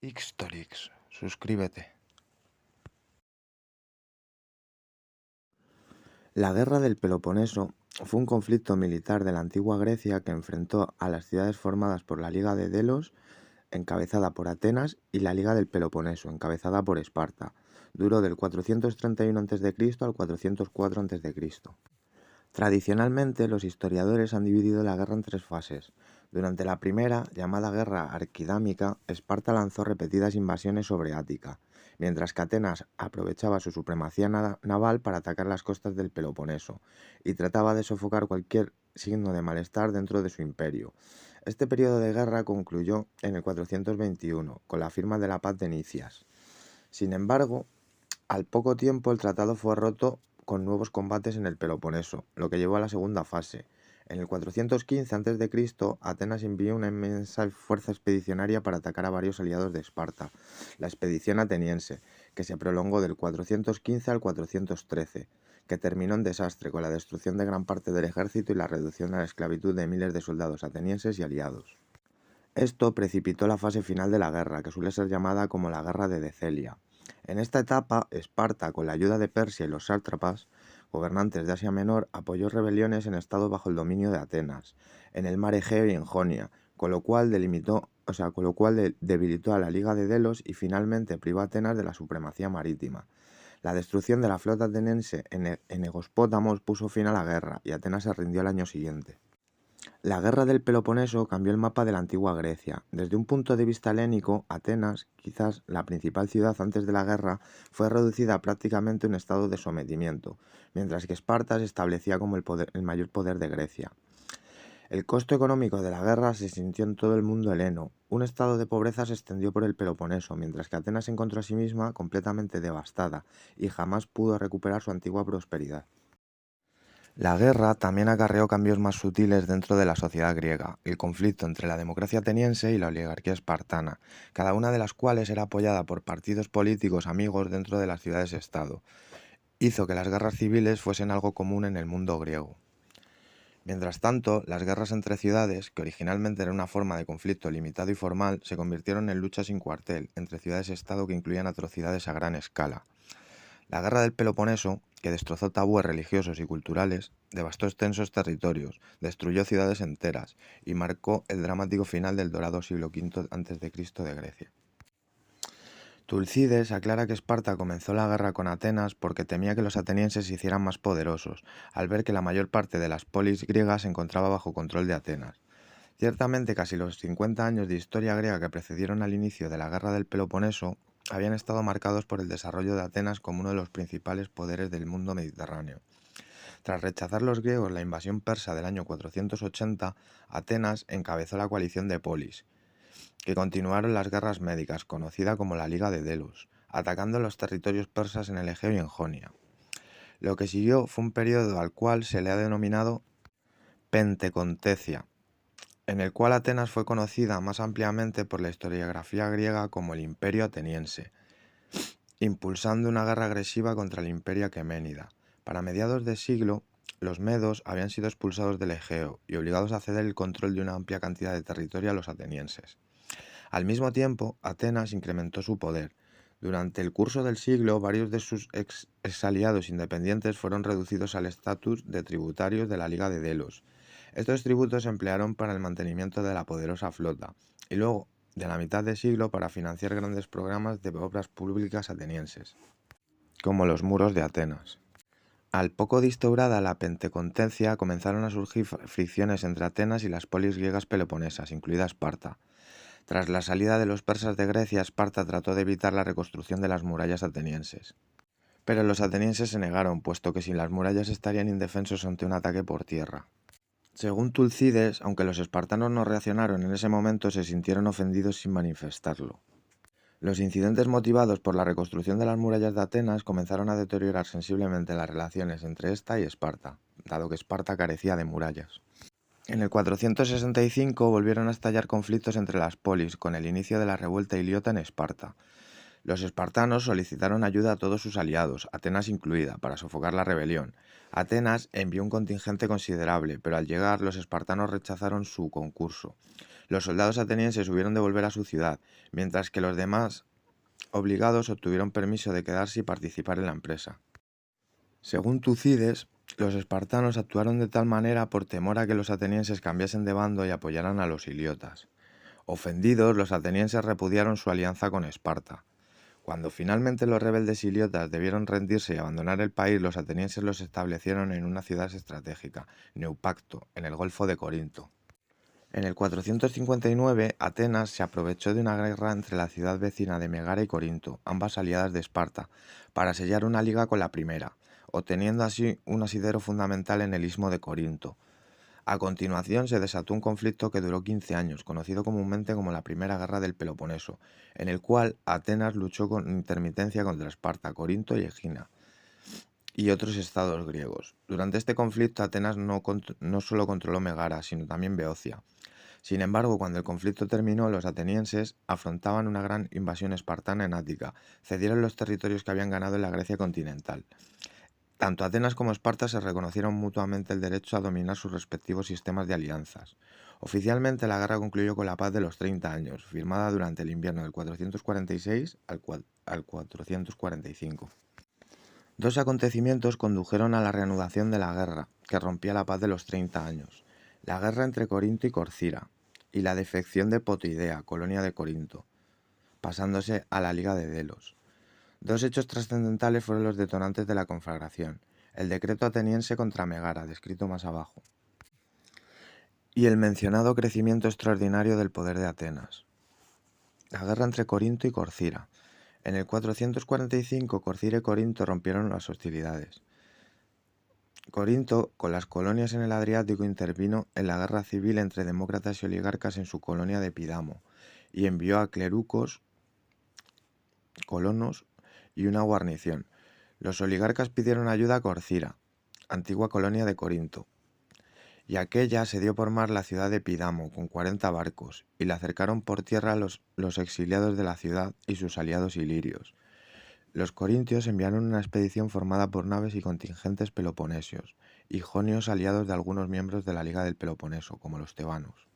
Ixtorix, suscríbete. La Guerra del Peloponeso fue un conflicto militar de la antigua Grecia que enfrentó a las ciudades formadas por la Liga de Delos, encabezada por Atenas, y la Liga del Peloponeso, encabezada por Esparta. Duró del 431 a.C. al 404 a.C. Tradicionalmente, los historiadores han dividido la guerra en tres fases. Durante la primera, llamada Guerra Arquidámica, Esparta lanzó repetidas invasiones sobre Ática, mientras que Atenas aprovechaba su supremacía naval para atacar las costas del Peloponeso y trataba de sofocar cualquier signo de malestar dentro de su imperio. Este periodo de guerra concluyó en el 421, con la firma de la paz de Nicias. Sin embargo, al poco tiempo el tratado fue roto con nuevos combates en el Peloponeso, lo que llevó a la segunda fase. En el 415 a.C., Atenas envió una inmensa fuerza expedicionaria para atacar a varios aliados de Esparta, la expedición ateniense, que se prolongó del 415 al 413, que terminó en desastre con la destrucción de gran parte del ejército y la reducción a la esclavitud de miles de soldados atenienses y aliados. Esto precipitó la fase final de la guerra, que suele ser llamada como la Guerra de Decelia. En esta etapa, Esparta, con la ayuda de Persia y los sátrapas, gobernantes de Asia Menor, apoyó rebeliones en estados bajo el dominio de Atenas, en el mar Egeo y en Jonia, con lo cual debilitó a la Liga de Delos y finalmente privó a Atenas de la supremacía marítima. La destrucción de la flota ateniense en Egospótamos puso fin a la guerra y Atenas se rindió al año siguiente. La Guerra del Peloponeso cambió el mapa de la antigua Grecia. Desde un punto de vista helénico, Atenas, quizás la principal ciudad antes de la guerra, fue reducida a prácticamente un estado de sometimiento, mientras que Esparta se establecía como el mayor poder de Grecia. El costo económico de la guerra se sintió en todo el mundo heleno. Un estado de pobreza se extendió por el Peloponeso, mientras que Atenas se encontró a sí misma completamente devastada y jamás pudo recuperar su antigua prosperidad. La guerra también acarreó cambios más sutiles dentro de la sociedad griega, el conflicto entre la democracia ateniense y la oligarquía espartana, cada una de las cuales era apoyada por partidos políticos amigos dentro de las ciudades-estado, hizo que las guerras civiles fuesen algo común en el mundo griego. Mientras tanto, las guerras entre ciudades, que originalmente eran una forma de conflicto limitado y formal, se convirtieron en luchas sin cuartel entre ciudades-estado que incluían atrocidades a gran escala. La Guerra del Peloponeso, que destrozó tabúes religiosos y culturales, devastó extensos territorios, destruyó ciudades enteras y marcó el dramático final del dorado siglo V a.C. de Grecia. Tulcides aclara que Esparta comenzó la guerra con Atenas porque temía que los atenienses se hicieran más poderosos, al ver que la mayor parte de las polis griegas se encontraba bajo control de Atenas. Ciertamente, casi los 50 años de historia griega que precedieron al inicio de la Guerra del Peloponeso habían estado marcados por el desarrollo de Atenas como uno de los principales poderes del mundo mediterráneo. Tras rechazar los griegos la invasión persa del año 480, Atenas encabezó la coalición de Polis, que continuaron las guerras médicas, conocida como la Liga de Delos, atacando los territorios persas en el Egeo y en Jonia. Lo que siguió fue un periodo al cual se le ha denominado Pentecontecia, en el cual Atenas fue conocida más ampliamente por la historiografía griega como el Imperio Ateniense, impulsando una guerra agresiva contra el Imperio Aqueménida. Para mediados de siglo, los medos habían sido expulsados del Egeo y obligados a ceder el control de una amplia cantidad de territorio a los atenienses. Al mismo tiempo, Atenas incrementó su poder. Durante el curso del siglo, varios de sus ex aliados independientes fueron reducidos al estatus de tributarios de la Liga de Delos. Estos tributos se emplearon para el mantenimiento de la poderosa flota, y luego de la mitad de siglo para financiar grandes programas de obras públicas atenienses, como los muros de Atenas. Al poco de instaurada la Pentecontencia, comenzaron a surgir fricciones entre Atenas y las polis griegas peloponesas, incluida Esparta. Tras la salida de los persas de Grecia, Esparta trató de evitar la reconstrucción de las murallas atenienses. Pero los atenienses se negaron, puesto que sin las murallas estarían indefensos ante un ataque por tierra. Según Tulcides, aunque los espartanos no reaccionaron en ese momento, se sintieron ofendidos sin manifestarlo. Los incidentes motivados por la reconstrucción de las murallas de Atenas comenzaron a deteriorar sensiblemente las relaciones entre esta y Esparta, dado que Esparta carecía de murallas. En el 465 volvieron a estallar conflictos entre las polis, con el inicio de la revuelta iliota en Esparta. Los espartanos solicitaron ayuda a todos sus aliados, Atenas incluida, para sofocar la rebelión. Atenas envió un contingente considerable, pero al llegar los espartanos rechazaron su concurso. Los soldados atenienses hubieron de volver a su ciudad, mientras que los demás obligados obtuvieron permiso de quedarse y participar en la empresa. Según Tucídides, los espartanos actuaron de tal manera por temor a que los atenienses cambiasen de bando y apoyaran a los iliotas. Ofendidos, los atenienses repudiaron su alianza con Esparta. Cuando finalmente los rebeldes iliotas debieron rendirse y abandonar el país, los atenienses los establecieron en una ciudad estratégica, Neopacto, en el Golfo de Corinto. En el 459, Atenas se aprovechó de una guerra entre la ciudad vecina de Megara y Corinto, ambas aliadas de Esparta, para sellar una liga con la primera, obteniendo así un asidero fundamental en el istmo de Corinto. A continuación se desató un conflicto que duró 15 años, conocido comúnmente como la Primera Guerra del Peloponeso, en el cual Atenas luchó con intermitencia contra Esparta, Corinto y Egina y otros estados griegos. Durante este conflicto Atenas no solo controló Megara, sino también Beocia. Sin embargo, cuando el conflicto terminó, los atenienses afrontaban una gran invasión espartana en Ática, cedieron los territorios que habían ganado en la Grecia continental. Tanto Atenas como Esparta se reconocieron mutuamente el derecho a dominar sus respectivos sistemas de alianzas. Oficialmente la guerra concluyó con la paz de los 30 años, firmada durante el invierno del 446 al 445. Dos acontecimientos condujeron a la reanudación de la guerra, que rompía la paz de los 30 años: la guerra entre Corinto y Corcira, y la defección de Potidaea, colonia de Corinto, pasándose a la Liga de Delos. Dos hechos trascendentales fueron los detonantes de la conflagración: el decreto ateniense contra Megara, descrito más abajo, y el mencionado crecimiento extraordinario del poder de Atenas. La guerra entre Corinto y Corcira. En el 445, Corcira y Corinto rompieron las hostilidades. Corinto, con las colonias en el Adriático, intervino en la guerra civil entre demócratas y oligarcas en su colonia de Epidamo, y envió a clerucos, colonos y una guarnición. Los oligarcas pidieron ayuda a Corcira, antigua colonia de Corinto, y aquella asedió por mar la ciudad de Epidamo con 40 barcos, y la acercaron por tierra los exiliados de la ciudad y sus aliados ilirios. Los corintios enviaron una expedición formada por naves y contingentes peloponesios y jonios aliados de algunos miembros de la Liga del Peloponeso, como los tebanos.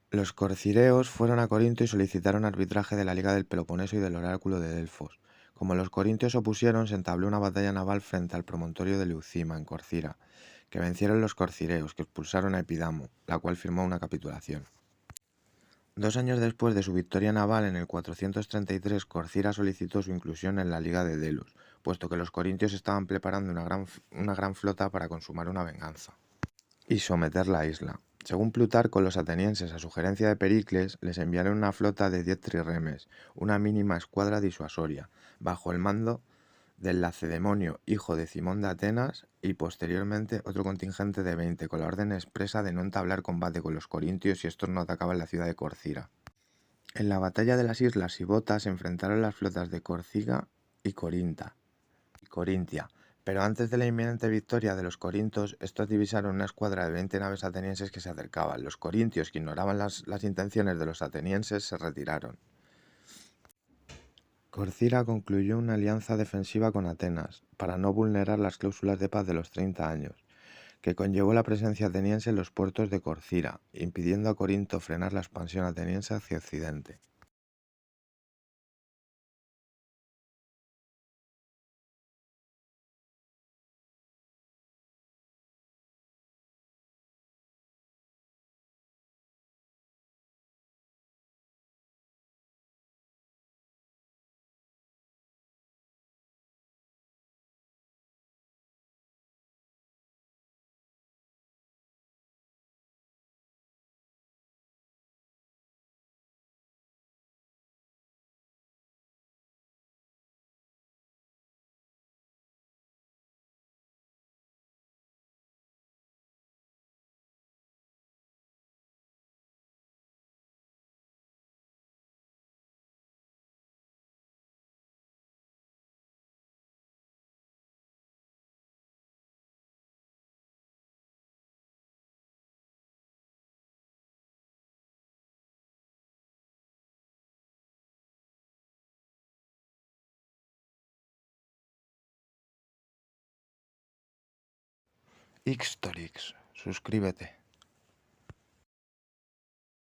Los corcireos fueron a Corinto y solicitaron arbitraje de la Liga del Peloponeso y del oráculo de Delfos. Como los corintios se opusieron, se entabló una batalla naval frente al promontorio de Leucima, en Corcira, que vencieron los corcireos, que expulsaron a Epidamo, la cual firmó una capitulación. 2 años después de su victoria naval, en el 433, Corcira solicitó su inclusión en la Liga de Delos, puesto que los corintios estaban preparando una gran flota para consumar una venganza y someter la isla. Según Plutarco, los atenienses, a sugerencia de Pericles, les enviaron una flota de 10 trirremes, una mínima escuadra disuasoria, bajo el mando del Lacedemonio, hijo de Cimón de Atenas, y posteriormente otro contingente de 20, con la orden expresa de no entablar combate con los corintios si estos no atacaban la ciudad de Corcira. En la batalla de las islas Sibota se enfrentaron las flotas de Corcira y Corintia, pero antes de la inminente victoria de los corintios, estos divisaron una escuadra de 20 naves atenienses que se acercaban. Los corintios, que ignoraban las intenciones de los atenienses, se retiraron. Corcira concluyó una alianza defensiva con Atenas, para no vulnerar las cláusulas de paz de los 30 años, que conllevó la presencia ateniense en los puertos de Corcira, impidiendo a Corinto frenar la expansión ateniense hacia occidente. Ixtorix, suscríbete.